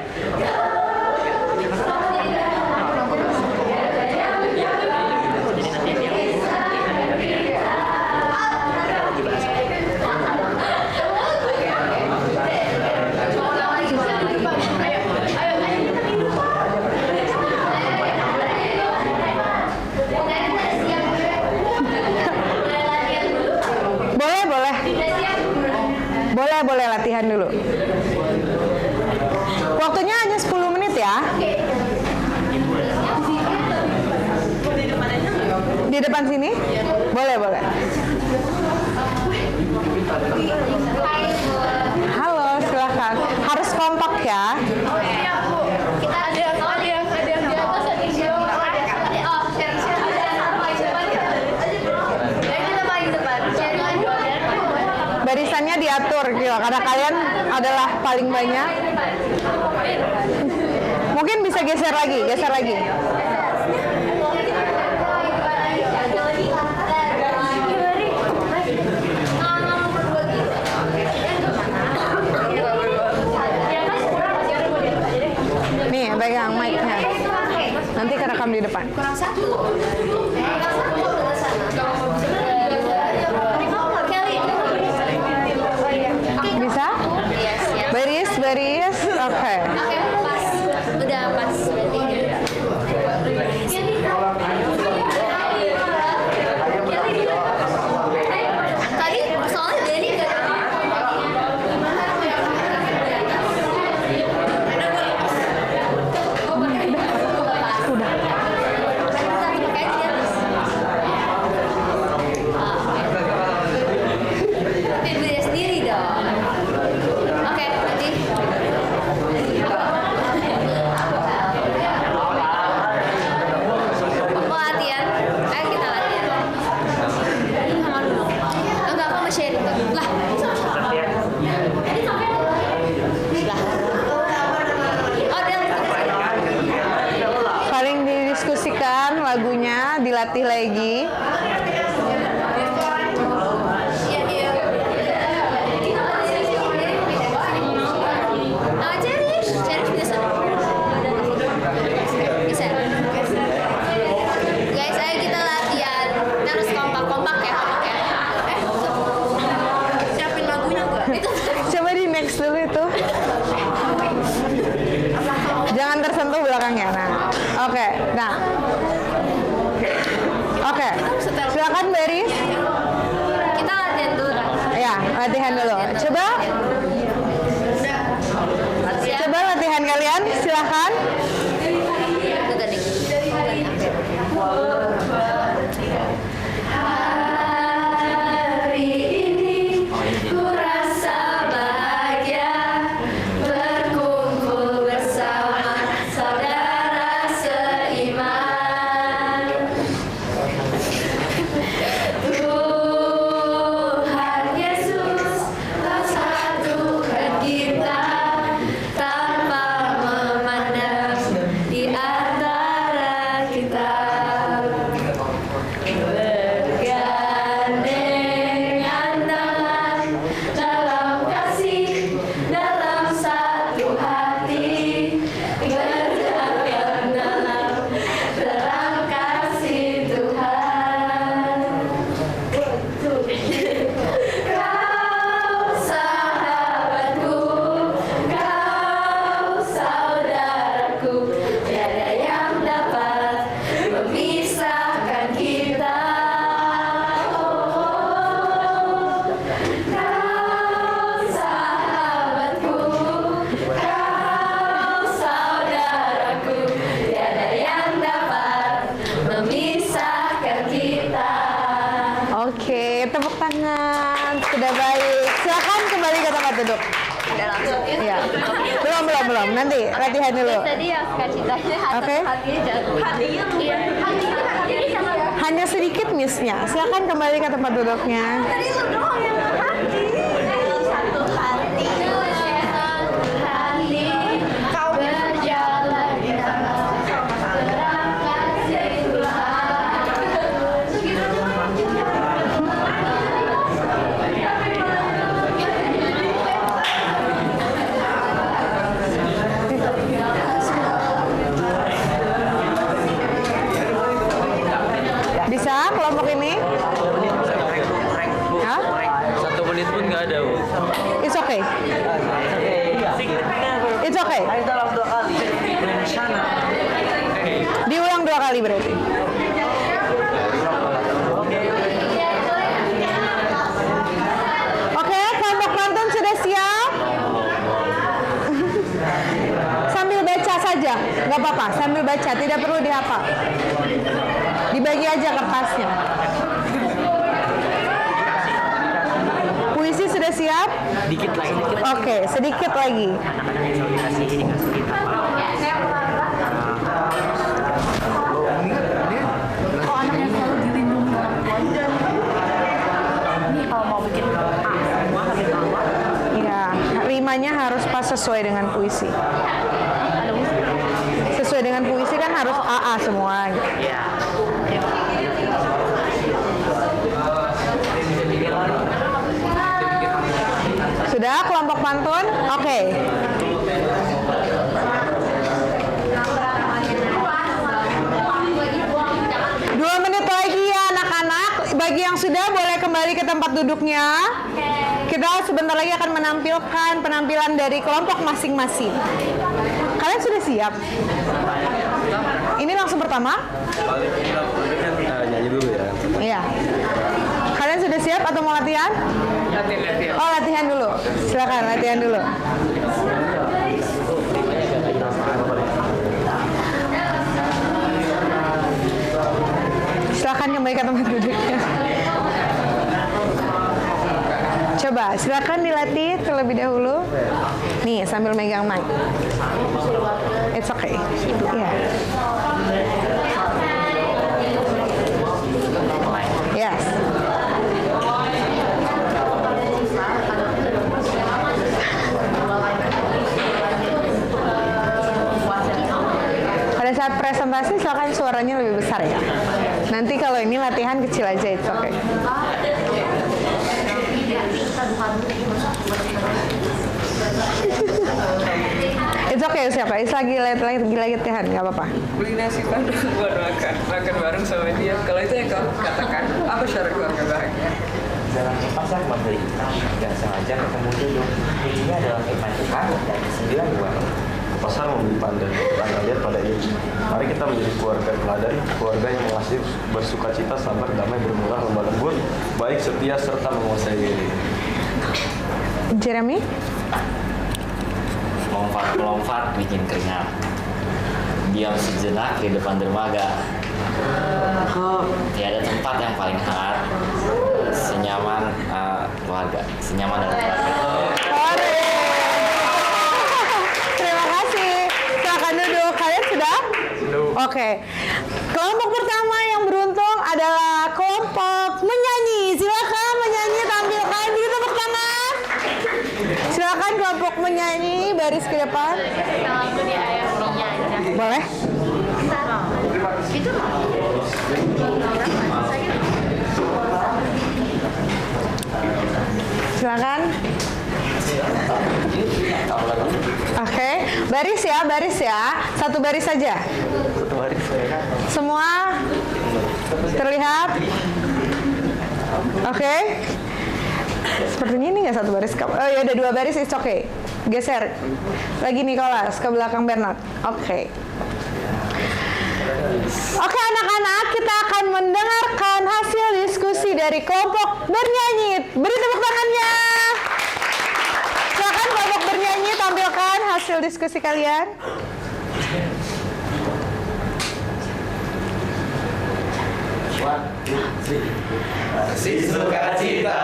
B: Di depan sini? Boleh, boleh. Halo, silakan. Harus kompak ya.
C: Kita ada yang di atas, ada yang di bawah. Oh, kita paling depan.
B: Barisannya diatur gitu, karena kalian adalah paling banyak. Mungkin bisa geser lagi, geser lagi. Nih, pegang mic-nya. Nanti kerekam di depan.
C: Kurang satu.
B: Bisa? Baris, baris. Oke.
C: Pas. Udah pas. Tadi soalnya Denny gak ada. Beda sendiri dong. Oke, nanti. Mau latihan? Ayo kita latihan. Sama dulu. Enggak, aku mau share itu. Lah. Oh, dia
B: Paling didiskusikan lagunya, dilatih lagi.
C: Guys, ayo kita latihan. Kita harus kompak-kompak ya, kompak ya. Siapin lagunya gak? Itu
B: Coba di next dulu itu. Jangan tersentuh belakangnya. Nah, oke. Nah, oke. Silakan Baris.
C: kita latihan dulu kan?
B: Ya, latihan dulu. Coba, coba latihan kalian. Silakan.
C: Hari ini ku rasa bahagia berkumpul bersama saudara seiman. Tuhan Yesus telah satukan kita tanpa memandang di antara kita. Bergandengan tangan dalam kasih, dalam satu hati, berjalan dalam terang kasih Tuhan. Kau sahabatku, kau saudaraku, tiada yang dapat memisahkan kita. Kau sahabatku, kau saudaraku, tiada yang dapat memisahkan kita.
B: Oke, tepuk tangan. Sudah baik. Silakan kembali ke tempat duduk.
C: Udah langsung
B: Iya. Belum. Nanti latihan dulu.
C: Tadi yang cita-citanya
B: Oke.
C: hatinya jatuh. Hatinya sama.
B: Hanya sedikit miss-nya. Silakan kembali ke tempat duduknya.
C: Tadi lu doang yang hati. Satu hati. Kau berjalan di dalam terang kasih
B: Bisa kelompok ini? Hah?
E: 1 menit pun nggak ada, Bu.
B: It's okay. It's okay. Diulang 2 kali berarti. Oke, kelompok penonton sudah siap? Sambil baca saja udah, nggak apa-apa, sambil baca, tidak perlu dihafal. Dibagi aja kertasnya. Puisi sudah siap?
K: Dikit lagi.
B: Oke, sedikit lagi.
K: Anak-anak yang selalu dikasih ini nggak sulit apa.
F: Oh, anak yang selalu dilindungi orang tuanya. Ini kalau mau bikin A semua habis bawah.
B: Iya, rimanya harus pas sesuai dengan puisi. Sesuai dengan puisi kan harus AA semua.
K: Iya.
B: Sudah kelompok pantun? Oke. 2 menit lagi ya anak-anak. Bagi yang sudah boleh kembali ke tempat duduknya. Kita sebentar lagi akan menampilkan penampilan dari kelompok masing-masing. Kalian sudah siap? Ini langsung pertama?
E: Nyanyi dulu ya.
B: Iya. Kalian sudah siap atau mau latihan?
G: Latihan.
B: Oh, latihan dulu. Silakan latihan dulu. Silakan kembali ke tempat duduknya. Coba, silakan dilatih terlebih dahulu. Nih, sambil megang mic. It's okay. Iya. Yes. Pada saat presentasi silakan suaranya lebih besar ya. Nanti kalau ini latihan kecil aja, it's okay. It's okay, siapa? It's lagi latihan, nggak apa-apa.
G: Beli nasi padang buat makan bareng sama dia. Kalau itu yang kamu katakan, apa syarat keluarga bahagia?
L: Dalam pasar membeli dan sengaja ketemu dulu. Ini adalah firman Tuhan dan 9 buah.
E: Pasar membeli pandan, kita lihat pada ini. Mari kita menjadi keluarga teladan, keluarga yang mengasihi, bersuka cita, sabar, damai, bermurah, lemah lembut, baik, setia, serta menguasai diri.
B: Jeremy?
L: Lompat-lompat bikin keringat. Diam sejenak di depan dermaga. Tiada tempat yang paling hangat, senyaman keluarga, senyaman dalam keluarga.
B: Terima kasih. Silakan duduk. Kalian sudah? Oke. Kelompok pertama yang beruntung adalah kelompok menyanyi. Silakan menyanyi, tampilkan di tepuk tangan. Silakan kelompok menyanyi baris ke depan. Boleh? Silakan. Oke, baris ya. Satu baris saja. Semua terlihat? Oke. Sepertinya ini nggak satu baris. Oh ya ada 2 baris, it's okay. Geser. Lagi Nicholas ke belakang Bernard. Oke. Oke anak-anak, kita akan mendengarkan hasil diskusi dari kelompok bernyanyi. Beri tepuk tangannya. Silakan kelompok bernyanyi tampilkan hasil diskusi kalian.
M: Si sukacita,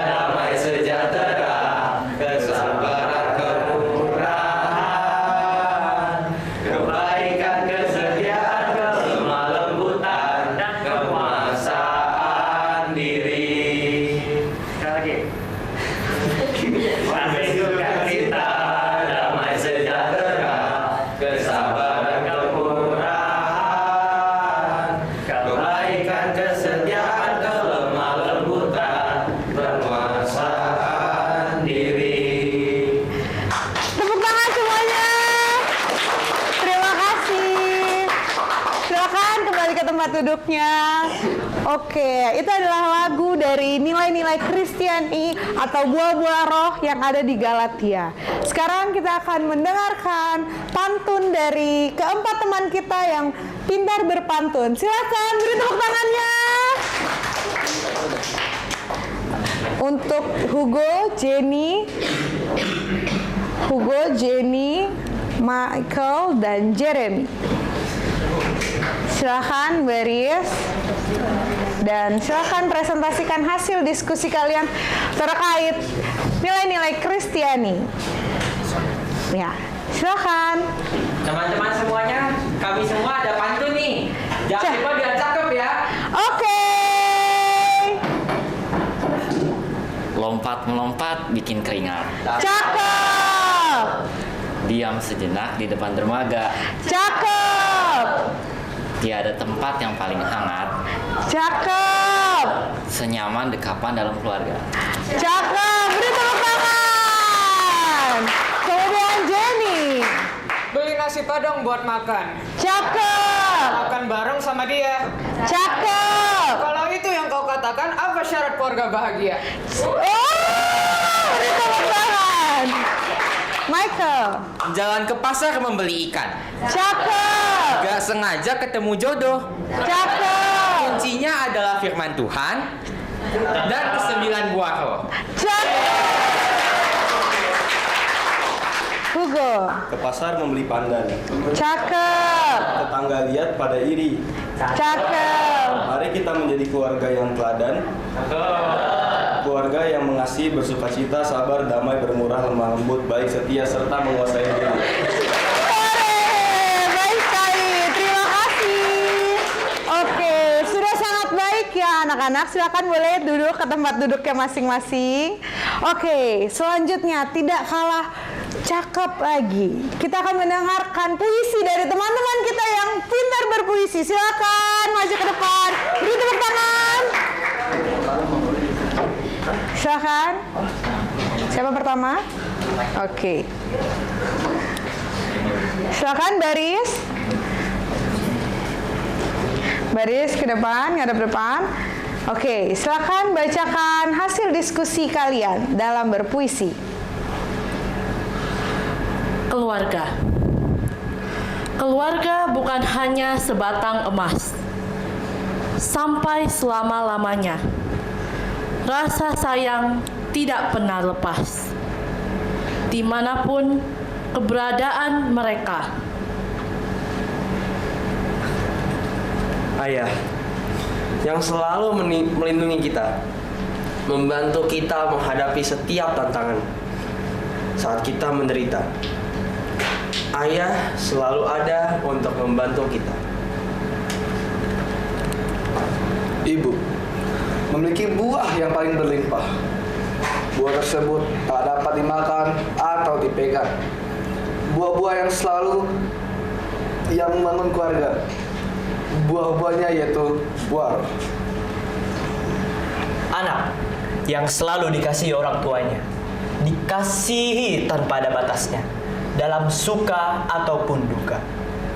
M: damai sejahtera, kesabaran, kemurahan, kebaikan, kesetiaan, kelemah lembutan, dan kemasan diri. Sekali lagi. Si sukacita, damai sejahtera, kesabaran, kemurahan, kebaikan, kesetiaan, kelemah lembutan, penguasaan diri.
B: Tepuk tangan semuanya. Terima kasih. Silakan kembali ke tempat duduknya. Oke, itu adalah lagu dari nilai-nilai Kristiani atau buah-buah roh yang ada di Galatia. Sekarang kita akan mendengarkan pantun dari keempat teman kita yang pintar berpantun. Silakan beri tepuk tangannya. Untuk Hugo, Jenny, Michael, dan Jeremy. Silahkan baris dan silahkan presentasikan hasil diskusi kalian terkait nilai-nilai Kristiani. Ya, silahkan.
N: Teman-teman semuanya, kami semua ada pantun nih. Jangan lupa biar cakep ya.
B: Oke.
L: Lompat melompat bikin keringat.
B: Cakep.
L: Diam sejenak di depan dermaga.
B: Cakep.
L: Tiada tempat yang paling hangat.
B: Cakep.
L: Senyaman dekapan dalam keluarga.
B: Cakep. Beri tepuk tangan. Kemudian Jenny.
G: Beli nasi padang buat makan.
B: Cakep.
G: Makan bareng sama dia.
B: Cakep.
G: Kalau itu yang kau katakan, apa syarat keluarga bahagia?
B: Beri tepuk tangan. Michael.
N: Jalan ke pasar membeli ikan.
B: Cakep.
N: Gak sengaja ketemu jodoh.
B: Cakep.
N: Kuncinya adalah firman Tuhan dan ke-9 buah roh.
B: Hugo.
E: Ke pasar membeli pandan.
B: Cakep.
E: Tetangga lihat pada iri.
B: Cakep.
E: Mari kita menjadi keluarga yang teladan. Keluarga yang mengasihi, bersukacita, sabar, damai, bermurah, lemah lembut, baik, setia, serta menguasai diri.
B: Baik sekali, terima kasih. Oke, sudah sangat baik ya anak-anak. Silakan boleh duduk ke tempat duduknya masing-masing. Oke, selanjutnya tidak kalah cakep lagi. Kita akan mendengarkan puisi dari teman-teman kita yang pintar berpuisi. Silakan maju ke depan. Beri tepuk tangan. Silakan. Siapa pertama? Oke. Silakan baris. Baris ke depan, ngadep depan. Oke, silakan bacakan hasil diskusi kalian dalam berpuisi.
O: Keluarga. Keluarga bukan hanya sebatang emas. Sampai selama-lamanya. Rasa sayang tidak pernah lepas. Dimanapun keberadaan mereka.
P: Ayah, yang selalu melindungi kita, membantu kita menghadapi setiap tantangan saat kita menderita. Ayah selalu ada untuk membantu kita.
Q: Ibu memiliki buah yang paling berlimpah. Buah tersebut tak dapat dimakan atau dipegang. Buah-buah yang selalu yang membangun keluarga. Buah-buahnya yaitu buah roh.
K: Anak yang selalu dikasihi orang tuanya, dikasihi tanpa ada batasnya, dalam suka ataupun duka.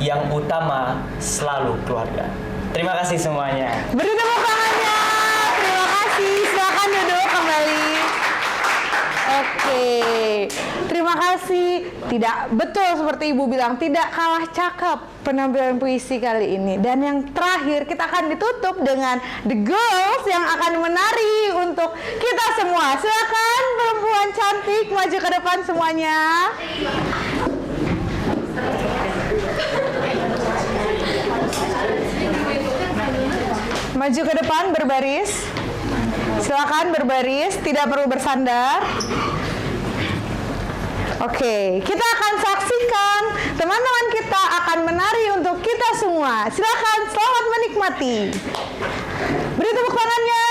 K: Yang utama selalu keluarga. Terima kasih semuanya.
B: Beri tepuk tangannya. Terima kasih. Silakan duduk kembali. Oke. Terima kasih. Tidak betul seperti Ibu bilang, tidak kalah cakep penampilan puisi kali ini. Dan yang terakhir kita akan ditutup dengan The Girls yang akan menari untuk kita semua. Silakan perempuan cantik maju ke depan semuanya. Maju ke depan berbaris. Silakan berbaris, tidak perlu bersandar. Oke, kita akan saksikan teman-teman kita akan menari untuk kita semua. Silakan, selamat menikmati. Beri tepuk tangannya.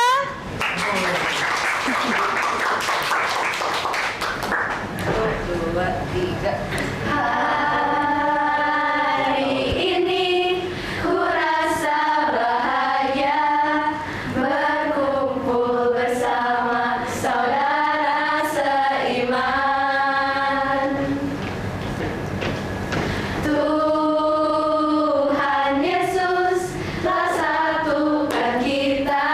M: Hari ini ku rasa bahagia berkumpul bersama saudara seiman. Tuhan Yesus telah satukan kita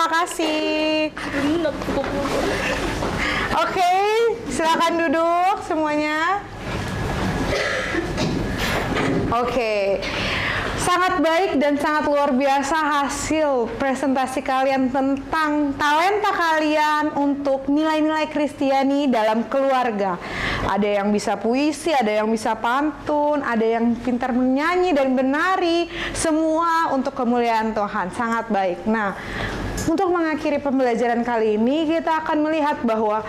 B: terima kasih. Oke, silakan duduk semuanya. Oke. Sangat baik dan sangat luar biasa hasil presentasi kalian tentang talenta kalian untuk nilai-nilai Kristiani dalam keluarga. Ada yang bisa puisi, ada yang bisa pantun, ada yang pintar menyanyi dan menari, semua untuk kemuliaan Tuhan. Sangat baik. Nah, untuk mengakhiri pembelajaran kali ini, kita akan melihat bahwa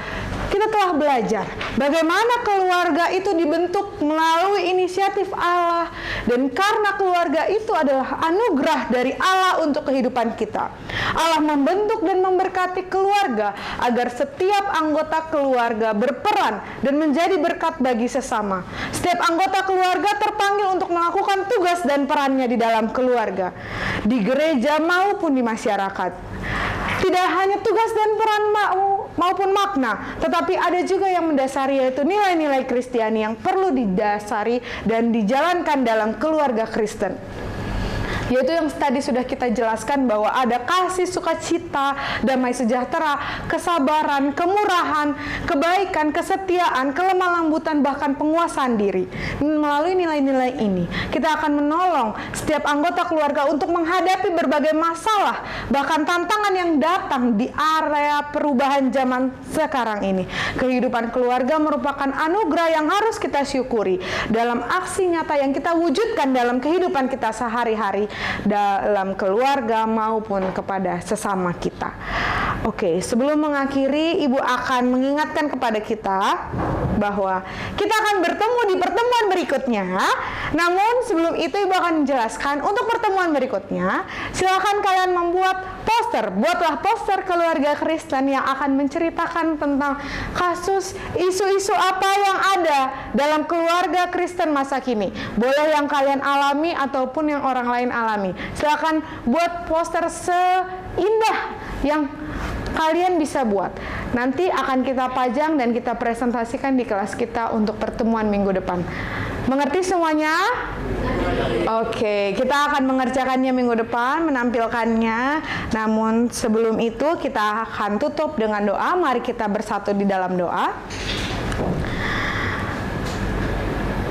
B: kita telah belajar bagaimana keluarga itu dibentuk melalui inisiatif Allah, dan karena keluarga itu adalah anugerah dari Allah untuk kehidupan kita. Allah membentuk dan memberkati keluarga agar setiap anggota keluarga berperan dan menjadi berkat bagi sesama. Setiap anggota keluarga terpanggil untuk melakukan tugas dan perannya di dalam keluarga, di gereja maupun di masyarakat. Tidak hanya tugas dan peran maupun makna, tetapi ada juga yang mendasari, yaitu nilai-nilai Kristiani yang perlu didasari dan dijalankan dalam keluarga Kristen. Yaitu yang tadi sudah kita jelaskan bahwa ada kasih, sukacita, damai sejahtera, kesabaran, kemurahan, kebaikan, kesetiaan, kelemah lembutan, bahkan penguasaan diri. Melalui nilai-nilai ini, kita akan menolong setiap anggota keluarga untuk menghadapi berbagai masalah, bahkan tantangan yang datang di area perubahan zaman sekarang ini. Kehidupan keluarga merupakan anugerah yang harus kita syukuri dalam aksi nyata yang kita wujudkan dalam kehidupan kita sehari-hari, dalam keluarga maupun kepada sesama kita. Oke, sebelum mengakhiri, Ibu akan mengingatkan kepada kita bahwa kita akan bertemu di pertemuan berikutnya. Namun sebelum itu Ibu akan menjelaskan untuk pertemuan berikutnya, silakan kalian membuat poster. Buatlah poster keluarga Kristen yang akan menceritakan tentang kasus, isu-isu apa yang ada dalam keluarga Kristen masa kini. Boleh yang kalian alami ataupun yang orang lain alami. Silakan buat poster seindah yang kalian bisa buat. Nanti akan kita pajang dan kita presentasikan di kelas kita untuk pertemuan minggu depan. Mengerti semuanya? Oke, kita akan mengerjakannya minggu depan, menampilkannya. Namun sebelum itu kita akan tutup dengan doa. Mari kita bersatu di dalam doa.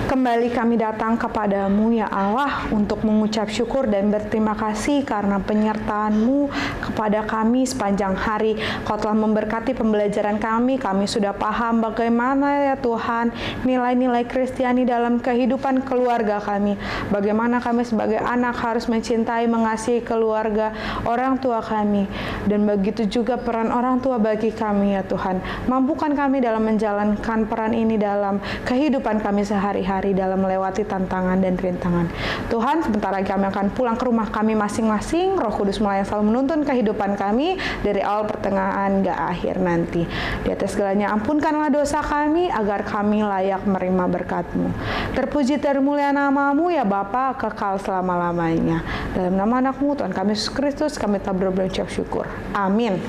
B: Kembali kami datang kepadamu ya Allah untuk mengucap syukur dan berterima kasih karena penyertaan-Mu kepada kami sepanjang hari. Kau telah memberkati pembelajaran kami sudah paham bagaimana ya Tuhan nilai-nilai Kristiani dalam kehidupan keluarga kami. Bagaimana kami sebagai anak harus mencintai, mengasihi keluarga orang tua kami. Dan begitu juga peran orang tua bagi kami ya Tuhan. Mampukan kami dalam menjalankan peran ini dalam kehidupan kami sehari-hari, dalam melewati tantangan dan rintangan. Tuhan, sebentar lagi kami akan pulang ke rumah kami masing-masing. Roh Kudus mulai selalu menuntun kehidupan kami dari awal pertengahan hingga akhir nanti. Di atas segalanya ampunkanlah dosa kami agar kami layak menerima berkat-Mu. Terpuji termulia nama-Mu ya Bapa kekal selama-lamanya. Dalam nama anak-Mu Tuhan kami Yesus Kristus kami telah berucap syukur. Amin.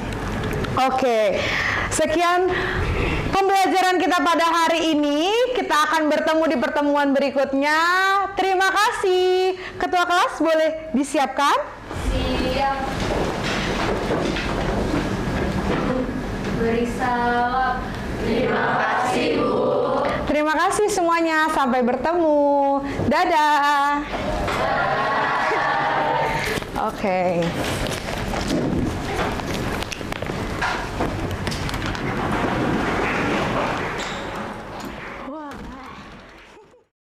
B: Oke, sekian pembelajaran kita pada hari ini. Kita akan bertemu di pertemuan berikutnya. Terima kasih. Ketua kelas boleh disiapkan?
M: Siap. Beri salam. Terima kasih, Bu.
B: Terima kasih semuanya. Sampai bertemu. Dadah. Oke.